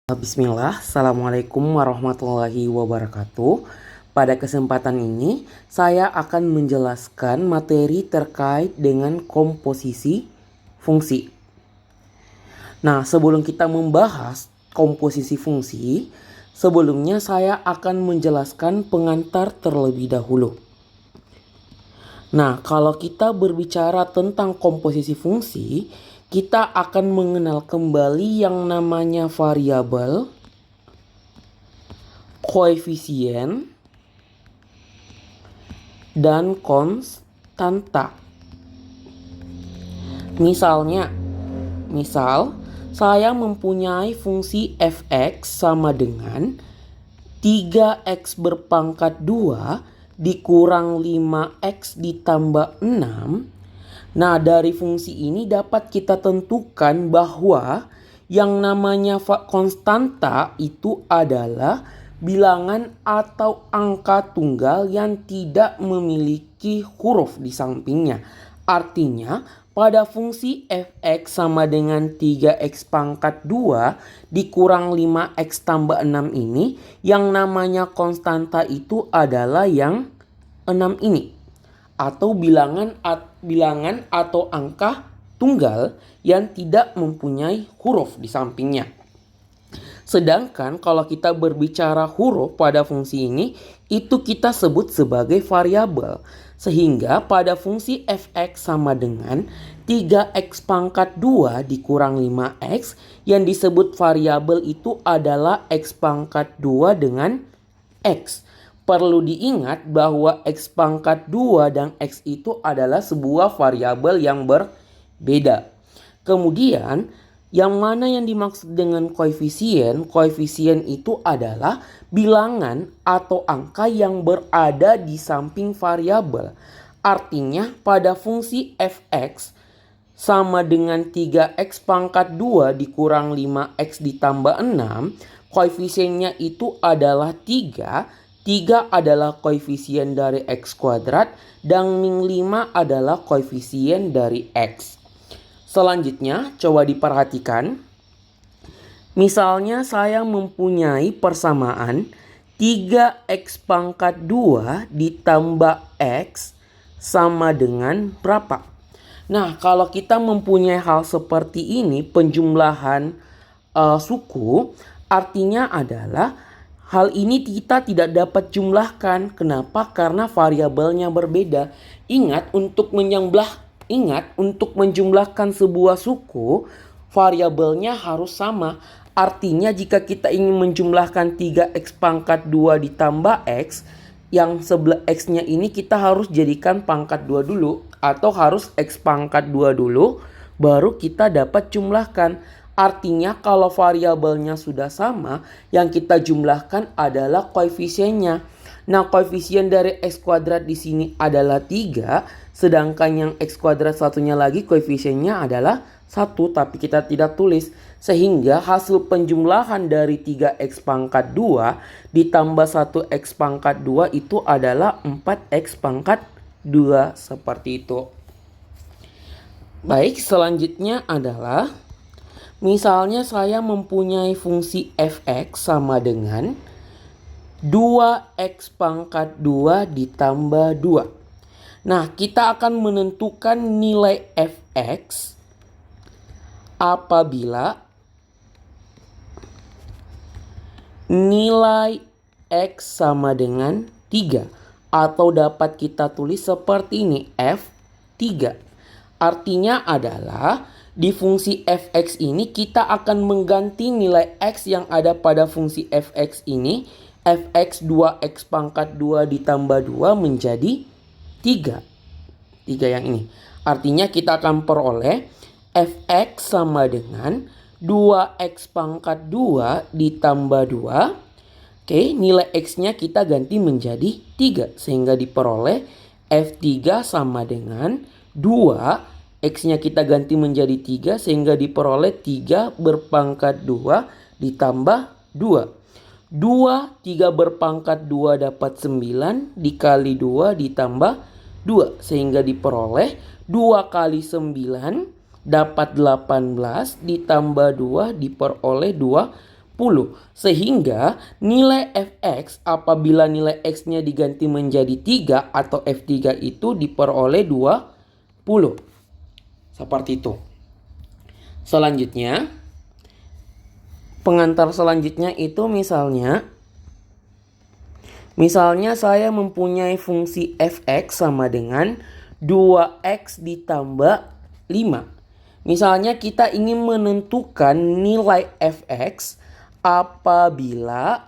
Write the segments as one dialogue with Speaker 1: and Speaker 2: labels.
Speaker 1: Bismillah, Assalamualaikum warahmatullahi wabarakatuh. Pada kesempatan ini, saya akan menjelaskan materi terkait dengan komposisi fungsi. Nah, sebelum kita membahas komposisi fungsi, sebelumnya saya akan menjelaskan pengantar terlebih dahulu. Nah, kalau kita berbicara tentang komposisi fungsi, kita akan mengenal kembali yang namanya variabel, koefisien, dan konstanta. Misal saya mempunyai fungsi fx sama dengan 3x berpangkat 2 dikurang 5x ditambah 6. Nah, dari fungsi ini dapat kita tentukan bahwa yang namanya konstanta itu adalah bilangan atau angka tunggal yang tidak memiliki huruf di sampingnya. Artinya, pada fungsi fx sama dengan 3x pangkat 2 dikurang 5x tambah 6 ini, yang namanya konstanta itu adalah yang 6 ini. Atau bilangan atau angka tunggal yang tidak mempunyai huruf di sampingnya. Sedangkan kalau kita berbicara huruf pada fungsi ini, itu kita sebut sebagai variabel. Sehingga pada fungsi fx sama dengan 3x pangkat 2 dikurang 5x, yang disebut variabel itu adalah x pangkat 2 dengan x. Perlu diingat bahwa x pangkat 2 dan x itu adalah sebuah variabel yang berbeda. Kemudian, yang mana yang dimaksud dengan koefisien? Koefisien itu adalah bilangan atau angka yang berada di samping variabel. Artinya pada fungsi fx sama dengan 3x pangkat 2 dikurang 5x ditambah 6, koefisiennya itu adalah 3. 3 adalah koefisien dari x kuadrat dan min 5 adalah koefisien dari x. Selanjutnya, coba diperhatikan. Misalnya saya mempunyai persamaan 3x pangkat 2 ditambah x sama dengan berapa? Nah, kalau kita mempunyai hal seperti ini, penjumlahan suku, artinya adalah hal ini kita tidak dapat jumlahkan. Kenapa? Karena variabelnya berbeda. Ingat, untuk menjumlahkan sebuah suku, variabelnya harus sama. Artinya jika kita ingin menjumlahkan 3x pangkat 2 ditambah x, yang sebelah x-nya ini kita harus jadikan pangkat 2 dulu. Atau harus x pangkat 2 dulu, baru kita dapat jumlahkan. Artinya kalau variabelnya sudah sama, yang kita jumlahkan adalah koefisiennya. Nah, koefisien dari x kuadrat di sini adalah 3, sedangkan yang x kuadrat satunya lagi koefisiennya adalah 1, tapi kita tidak tulis. Sehingga hasil penjumlahan dari 3x pangkat 2 ditambah 1x pangkat 2 itu adalah 4x pangkat 2, seperti itu. Baik, selanjutnya adalah misalnya saya mempunyai fungsi fx sama dengan 2x pangkat 2 ditambah 2. Nah, kita akan menentukan nilai fx apabila nilai x sama dengan 3. Atau dapat kita tulis seperti ini, f3. Artinya adalah di fungsi fx ini kita akan mengganti nilai x yang ada pada fungsi fx ini, fx 2x pangkat 2 ditambah 2 menjadi 3. 3 yang ini. Artinya kita akan peroleh fx sama dengan 2x pangkat 2 ditambah 2. Oke, nilai x-nya kita ganti menjadi 3. Sehingga diperoleh f3 sama dengan 2. X-nya kita ganti menjadi 3 sehingga diperoleh 3 berpangkat 2 ditambah 2. 3 berpangkat 2 dapat 9 dikali 2 ditambah 2. Sehingga diperoleh 2 kali 9 dapat 18 ditambah 2 diperoleh 20. Sehingga nilai fx apabila nilai x-nya diganti menjadi 3 atau f3 itu diperoleh 20. Seperti itu. Selanjutnya, pengantar selanjutnya itu misalnya saya mempunyai fungsi fx sama dengan 2x ditambah 5. Misalnya kita ingin menentukan nilai fx apabila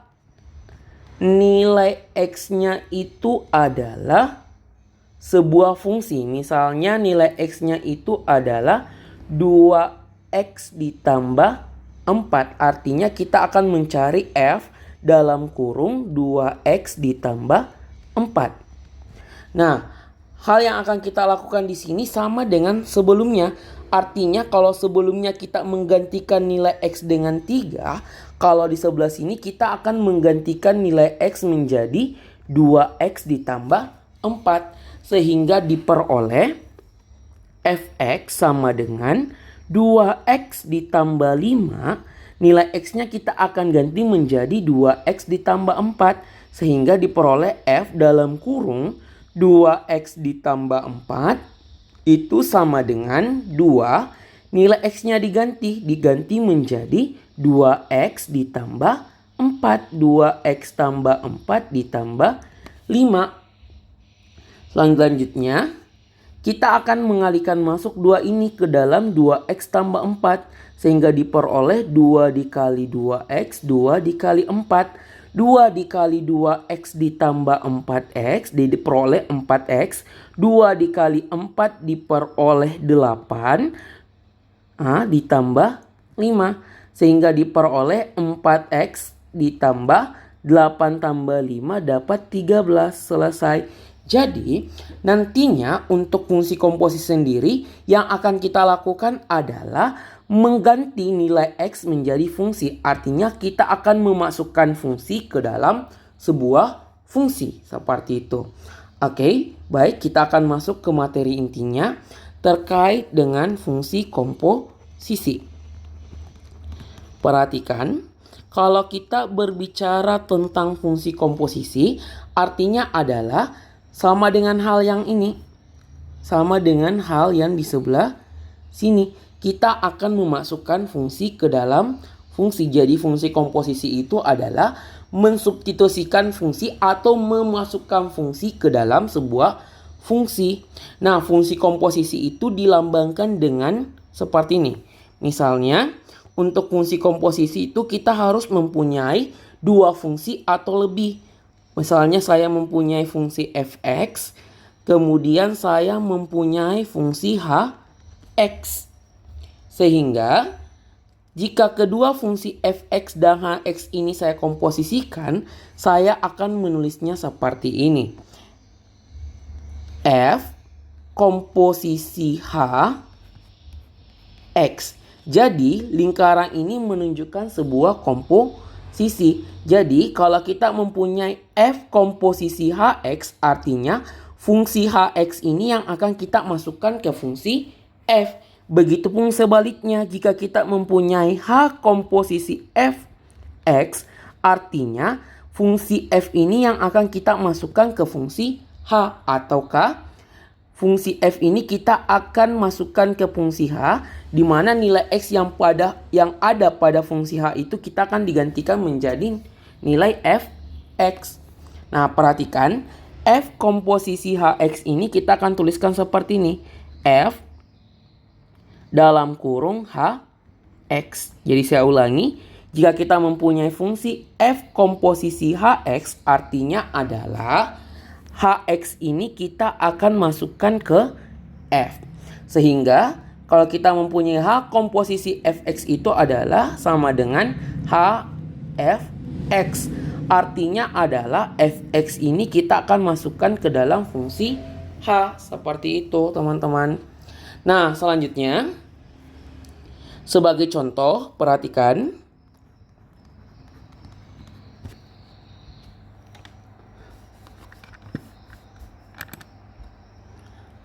Speaker 1: nilai x-nya itu adalah sebuah fungsi. Misalnya nilai x-nya itu adalah 2x ditambah 4. Artinya kita akan mencari f dalam kurung 2x ditambah 4. Nah, hal yang akan kita lakukan di sini sama dengan sebelumnya. Artinya kalau sebelumnya kita menggantikan nilai x dengan 3, kalau di sebelah sini kita akan menggantikan nilai x menjadi 2x ditambah 4. Sehingga diperoleh fx sama dengan 2x ditambah 5. Nilai x-nya kita akan ganti menjadi 2x ditambah 4. Sehingga diperoleh f dalam kurung 2x ditambah 4 itu sama dengan 2. Nilai x-nya diganti menjadi 2x ditambah 4. 2x tambah 4 ditambah 5. Selanjutnya, kita akan mengalihkan masuk 2 ini ke dalam 2x tambah 4. Sehingga diperoleh 2 dikali 2x, 2 dikali 4. 2 dikali 2x ditambah 4x diperoleh 4x. 2 dikali 4 diperoleh 8 ditambah 5. Sehingga diperoleh 4x ditambah 8 tambah 5 dapat 13. Selesai. Jadi nantinya untuk fungsi komposisi sendiri yang akan kita lakukan adalah mengganti nilai x menjadi fungsi. Artinya kita akan memasukkan fungsi ke dalam sebuah fungsi. Seperti itu. Oke, baik, kita akan masuk ke materi intinya terkait dengan fungsi komposisi. Perhatikan, kalau kita berbicara tentang fungsi komposisi, artinya adalah sama dengan hal yang ini. Sama dengan hal yang di sebelah sini. Kita akan memasukkan fungsi ke dalam fungsi. Jadi fungsi komposisi itu adalah mensubstitusikan fungsi atau memasukkan fungsi ke dalam sebuah fungsi. Nah, fungsi komposisi itu dilambangkan dengan seperti ini. Misalnya, untuk fungsi komposisi itu kita harus mempunyai 2 fungsi atau lebih. Misalnya saya mempunyai fungsi fx, kemudian saya mempunyai fungsi hx. Sehingga jika kedua fungsi fx dan hx ini saya komposisikan, saya akan menulisnya seperti ini. F komposisi hx. Jadi lingkaran ini menunjukkan sebuah komposisi. Jadi kalau kita mempunyai f komposisi hx, artinya fungsi hx ini yang akan kita masukkan ke fungsi f. Begitupun sebaliknya, jika kita mempunyai h komposisi fx, artinya fungsi f ini yang akan kita masukkan ke fungsi h. Ataukah fungsi f ini kita akan masukkan ke fungsi h, di mana nilai x yang ada pada fungsi h itu kita akan digantikan menjadi nilai fx. Nah, perhatikan, f komposisi hx ini kita akan tuliskan seperti ini. F dalam kurung hx. Jadi saya ulangi, jika kita mempunyai fungsi f komposisi hx, artinya adalah hx ini kita akan masukkan ke f. Sehingga kalau kita mempunyai h komposisi fx itu adalah sama dengan hfx. Artinya adalah fx ini kita akan masukkan ke dalam fungsi h. Seperti itu, teman-teman. Nah, selanjutnya, sebagai contoh, perhatikan.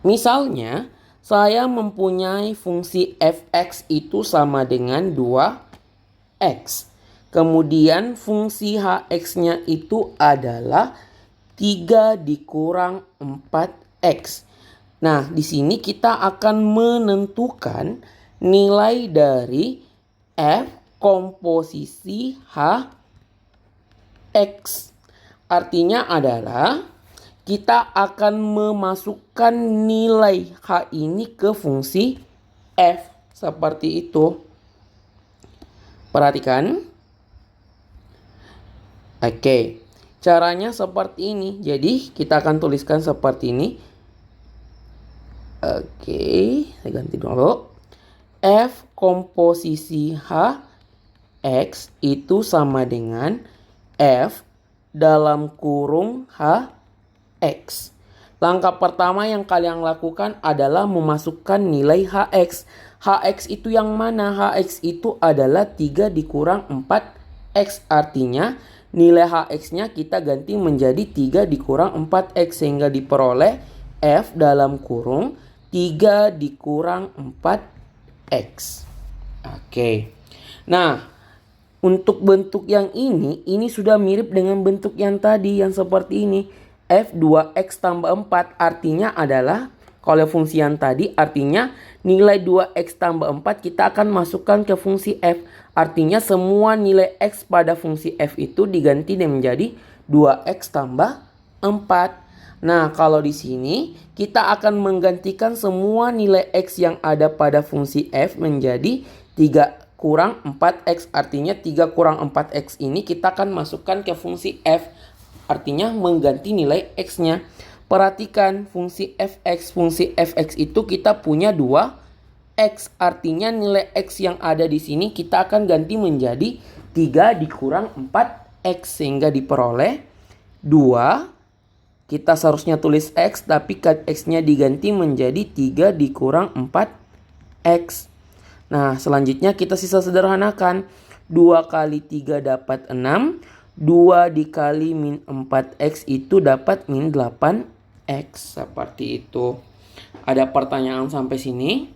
Speaker 1: Misalnya, saya mempunyai fungsi fx itu sama dengan 2x. Kemudian fungsi hx-nya itu adalah 3 dikurang 4x. Nah, di sini kita akan menentukan nilai dari f komposisi hx. Artinya adalah kita akan memasukkan nilai h ini ke fungsi f. Seperti itu. Perhatikan. Oke. Caranya seperti ini. Jadi kita akan tuliskan seperti ini. Oke. Saya ganti dulu. F komposisi hx itu sama dengan f dalam kurung hx. Langkah pertama yang kalian lakukan adalah memasukkan nilai hx. Hx itu yang mana? Hx itu adalah 3 dikurang 4x. Artinya nilai hx-nya kita ganti menjadi 3 dikurang 4x. Sehingga diperoleh f dalam kurung 3 dikurang 4x. Oke. Nah, untuk bentuk yang ini sudah mirip dengan bentuk yang tadi yang seperti ini. F 2x tambah 4 artinya adalah, kalau fungsi yang tadi artinya nilai 2x tambah 4 kita akan masukkan ke fungsi f. Artinya semua nilai x pada fungsi f itu diganti menjadi 2x tambah 4. Nah, kalau di sini kita akan menggantikan semua nilai x yang ada pada fungsi f menjadi 3 kurang 4x. Artinya 3 kurang 4x ini kita akan masukkan ke fungsi f. Artinya mengganti nilai x-nya. Perhatikan fungsi fx. Fungsi fx itu kita punya 2x. Artinya nilai x yang ada di sini kita akan ganti menjadi 3 dikurang 4x. Sehingga diperoleh 2. Kita seharusnya tulis x, tapi x-nya diganti menjadi 3 dikurang 4x. Nah, selanjutnya kita sisa sederhanakan. 2 kali 3 dapat 6. 2 dikali min 4x itu dapat min 8x. Seperti itu. Ada pertanyaan sampai sini?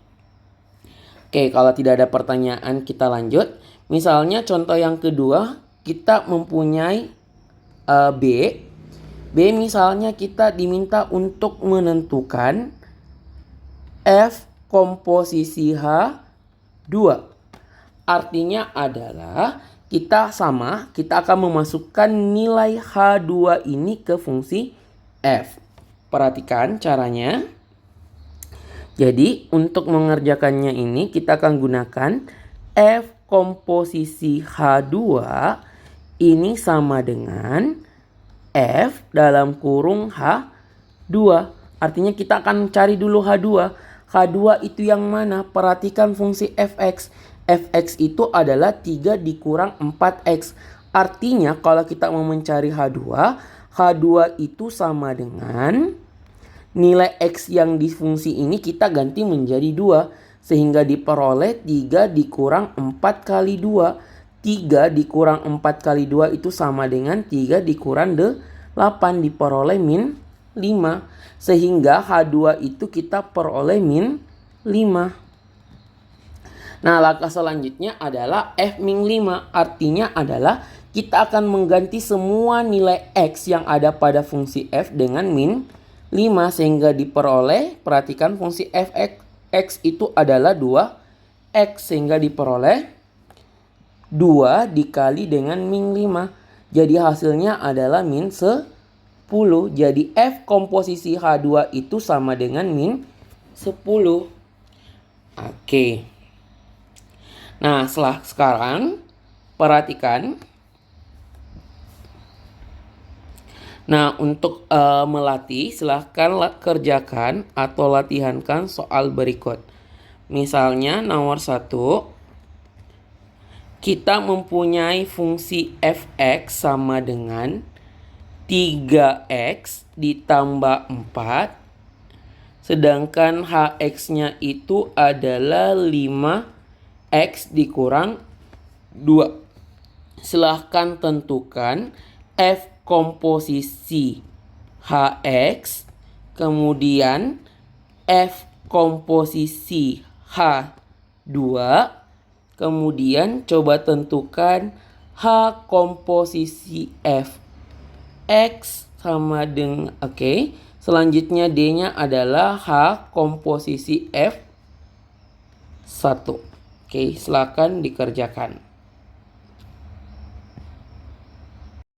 Speaker 1: Oke, kalau tidak ada pertanyaan kita lanjut. Misalnya contoh yang kedua, kita mempunyai B. B misalnya kita diminta untuk menentukan F komposisi H2. Artinya adalah kita akan memasukkan nilai H2 ini ke fungsi F. Perhatikan caranya. Jadi untuk mengerjakannya ini kita akan gunakan F komposisi H2 ini sama dengan F dalam kurung H2. Artinya kita akan cari dulu H2. H2 itu yang mana? Perhatikan fungsi fx. Fx itu adalah 3 dikurang 4x. Artinya kalau kita mau mencari H2, H2 itu sama dengan nilai x yang di fungsi ini kita ganti menjadi 2. Sehingga diperoleh 3 dikurang 4 kali 2. 3 dikurang 4 kali 2 itu sama dengan 3 dikurang 8 diperoleh min 5. Sehingga H2 itu kita peroleh min 5. Nah, langkah selanjutnya adalah F min 5. Artinya adalah kita akan mengganti semua nilai X yang ada pada fungsi F dengan min 5. Sehingga diperoleh, perhatikan fungsi Fx X itu adalah 2X. Sehingga diperoleh 2 dikali dengan min 5. Jadi hasilnya adalah min 10. Jadi F komposisi H2 itu sama dengan min 10. Oke. Nah, sekarang perhatikan. Nah, untuk melatih silahkan kerjakan atau latihankan soal berikut. Misalnya nomor 1. Kita mempunyai fungsi fx sama dengan 3x ditambah 4. Sedangkan hx-nya itu adalah 5x dikurang 2. Silahkan tentukan f komposisi hx. Kemudian f komposisi h2. Kemudian coba tentukan H komposisi F X sama dengan, oke. Selanjutnya D-nya adalah H komposisi F 1. Oke, silakan dikerjakan.